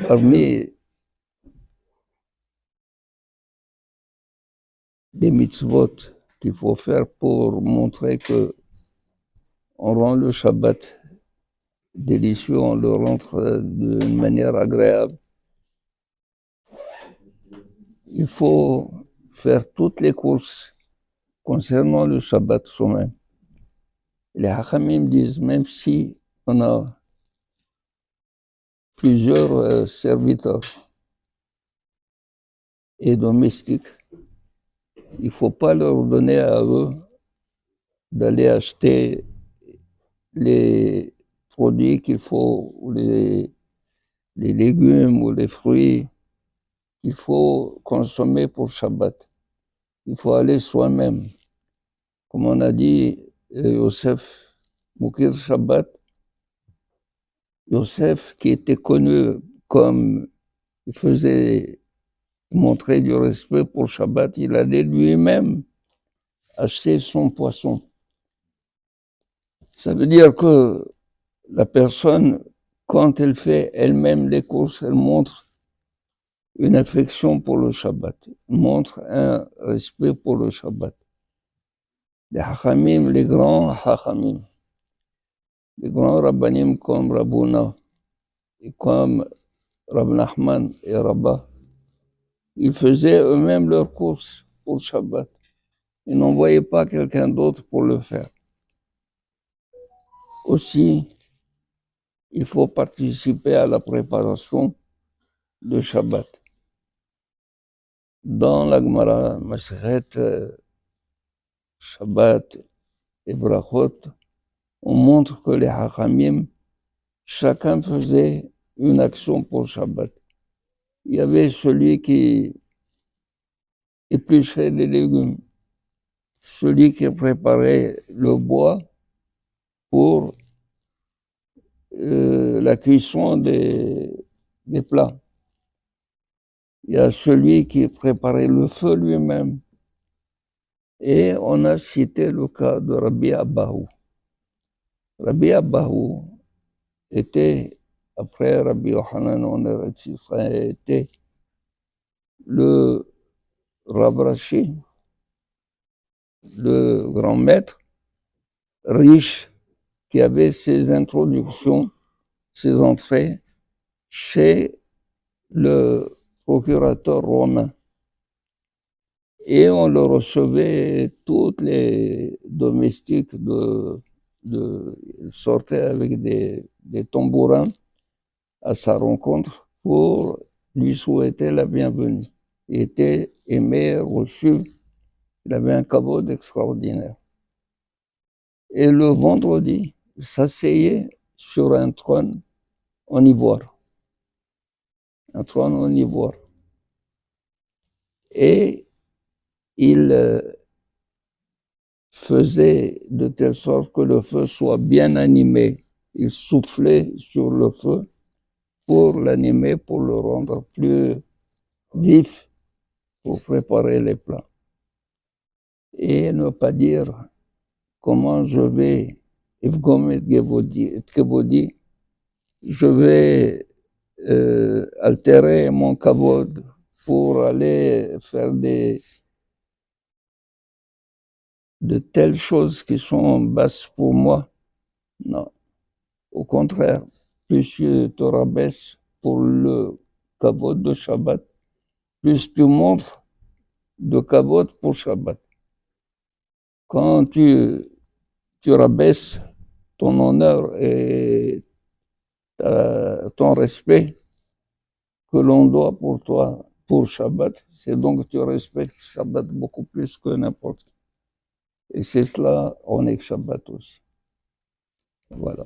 Parmi les mitzvot qu'il faut faire pour montrer que on rend le Shabbat délicieux, on le rentre d'une manière agréable, il faut faire toutes les courses concernant le Shabbat soi-même. Les Hachamim disent, même si on a plusieurs serviteurs et domestiques, il ne faut pas leur donner à eux d'aller acheter les produits qu'il faut, ou les légumes ou les fruits qu'il faut consommer pour Shabbat. Il faut aller soi-même. Comme on a dit, Yosef Moukir Shabbat, Yosef qui était connu comme il faisait montrer du respect pour Shabbat, il allait lui-même acheter son poisson. Ça veut dire que la personne, quand elle fait elle-même les courses, elle montre une affection pour le Shabbat, montre un respect pour le Shabbat. Les Hachamim, les grands Hachamim, les grands Rabbanim comme Rabouna et comme Rab Nachman et Rabbah, ils faisaient eux-mêmes leurs courses pour Shabbat. Ils n'envoyaient pas quelqu'un d'autre pour le faire. Aussi, il faut participer à la préparation de Shabbat. Dans la Gemara, Masechet Shabbat et Brachot, on montre que les Hachamim, chacun faisait une action pour Shabbat. Il y avait celui qui épluchait les légumes, celui qui préparait le bois pour la cuisson des plats. Il y a celui qui préparait le feu lui-même. Et on a cité le cas de Rabbi Abahu. Rabbi Abahu était, après Rabbi Yohanan en Eretz Israël, était le Rav Rashi, le grand maître, riche, qui avait ses introductions, ses entrées chez le procurateur romain. Et on le recevait, toutes les domestiques sortaient avec des tambourins à sa rencontre pour lui souhaiter la bienvenue. Il était aimé, reçu, il avait un kavod extraordinaire. Et le vendredi, il s'asseyait sur un trône en ivoire. Un trône en ivoire. Et il faisait de telle sorte que le feu soit bien animé. Il soufflait sur le feu pour l'animer, pour le rendre plus vif, pour préparer les plats. Et ne pas dire comment je vais, je vais altérer mon kavod pour aller faire de telles choses qui sont basses pour moi. Non. Au contraire, plus tu te rabaisses pour le kavod de Shabbat, plus tu montres de kavod pour Shabbat. Quand tu rabaisses ton honneur et ton respect que l'on doit pour toi, pour Shabbat, c'est donc que tu respectes Shabbat beaucoup plus que n'importe qui. Et c'est cela, on est Shabbat aussi. Voilà.